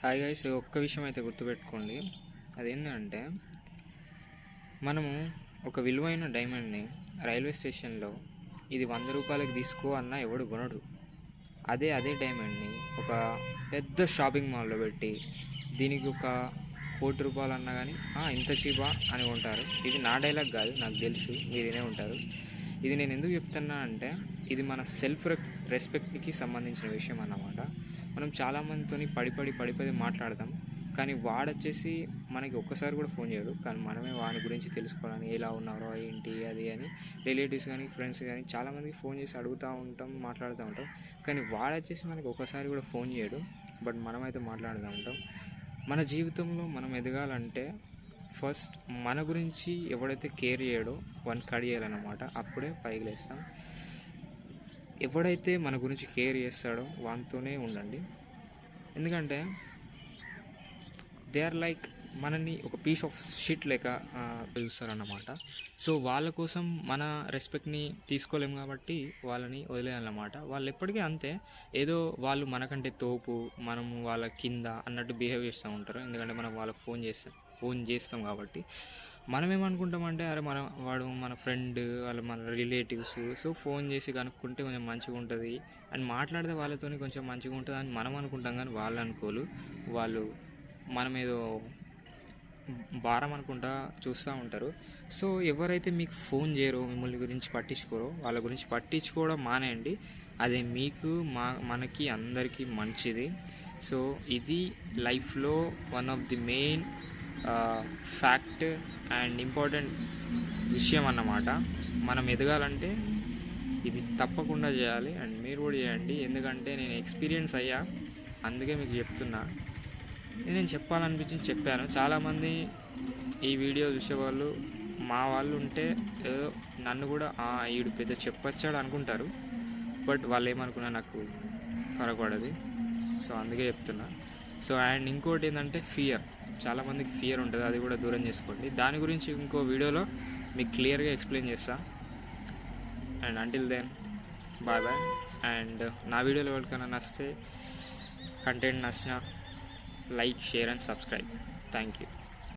Hi guys, ఒక్క విషయం అయితే గుర్తుపెట్టుకోండి. అదేంటంటే, మనము ఒక విలువైన డైమండ్ని రైల్వే స్టేషన్లో ఇది 100 రూపాయలకి తీసుకో అన్న ఎవడు కొనడు. అదే డైమండ్ని ఒక పెద్ద షాపింగ్ మాల్లో పెట్టి దీనికి ఒక 1,00,00,000 రూపాయలు అన్నా కానీ ఇంత చీపా అని కొంటారు. ఇది నా డైలాగ్ కాదు, నాకు తెలుసు, మీరు వినే ఉంటారు. ఇది నేను ఎందుకు చెప్తున్నా అంటే, ఇది మన సెల్ఫ్ రెస్పెక్ట్కి సంబంధించిన విషయం అన్నమాట. మనం చాలామందితో పడి మాట్లాడతాం, కానీ వాడొచ్చేసి మనకి ఒక్కసారి కూడా ఫోన్ చేయడు. కానీ మనమే వాని గురించి తెలుసుకోవాలని, ఎలా ఉన్నారో ఏంటి అది అని రిలేటివ్స్ కానీ ఫ్రెండ్స్ కానీ చాలామందికి ఫోన్ చేసి అడుగుతూ ఉంటాం, మాట్లాడుతూ ఉంటాం. కానీ వాడొచ్చేసి మనకి ఒక్కసారి కూడా ఫోన్ చేయడు, బట్ మనమైతే మాట్లాడుతూ ఉంటాం. మన జీవితంలో మనం ఎదగాలంటే ఫస్ట్ మన గురించి ఎవడైతే కేర్ చేయడో వాడిని కడియాలన్నమాట. అప్పుడే పైకి లేస్తాం. ఎవడైతే మన గురించి కేర్ చేస్తాడో వానితోనే ఉండండి. ఎందుకంటే దే ఆర్ లైక్ మనని ఒక పీస్ ఆఫ్ షిట్ లెక్క చూస్తారన్నమాట. సో వాళ్ళ కోసం మన రెస్పెక్ట్ని తీసుకోలేము కాబట్టి వాళ్ళని వదిలేయాలన్నమాట. వాళ్ళు ఎప్పటికీ అంతే, ఏదో వాళ్ళు మనకంటే తోపు, మనము వాళ్ళ కింద అన్నట్టు బిహేవ్ చేస్తూ ఉంటారు. ఎందుకంటే మనం వాళ్ళకి ఫోన్ చేస్తాం కాబట్టి. మనం ఏమనుకుంటామంటే, అరే వాడు మన ఫ్రెండ్, వాళ్ళు మన రిలేటివ్స్, సో ఫోన్ చేసి కనుక్కుంటే కొంచెం మంచిగా ఉంటుంది అని మాట్లాడితే వాళ్ళతో కొంచెం మంచిగా ఉంటుంది అని మనం అనుకుంటాం. కానీ వాళ్ళు అనుకోలు, వాళ్ళు మనం ఏదో భారం అనుకుంటా చూస్తూ ఉంటారు. సో ఎవరైతే మీకు ఫోన్ చేయరో, మిమ్మల్ని గురించి పట్టించుకోరో, వాళ్ళ గురించి పట్టించుకోవడం మానేయండి. అదే మీకు మనకి అందరికీ మంచిది. సో ఇది లైఫ్లో one of the main fact and important విషయం అన్నమాట. మనం ఎదగాలంటే ఇది తప్పకుండా చేయాలి, అండ్ మీరు కూడా చేయండి. ఎందుకంటే నేను ఎక్స్పీరియన్స్ అయ్యా, అందుకే మీకు చెప్తున్నా. నేను చెప్పాలనిపించింది చెప్పాను. చాలామంది ఈ వీడియో చూసేవాళ్ళు మా వాళ్ళు ఉంటే ఏదో నన్ను కూడా ఈడు పెద్ద చెప్పొచ్చాడు అనుకుంటారు, బట్ వాళ్ళు ఏమనుకున్నా నాకు ఫరకపడదు. సో అందుకే చెప్తున్నా. సో అండ్ ఇంకోటి ఏంటంటే ఫియర్, చాలామందికి ఫియర్ ఉంటుంది, అది కూడా దూరం చేసుకోండి. దాని గురించి ఇంకో వీడియోలో మీకు క్లియర్గా ఎక్స్ప్లెయిన్ చేస్తా. And until then bye. And నా వీడియోలో ఎవరికైనా నచ్చితే, కంటెంట్ నచ్చినా, like, share and subscribe. Thank you.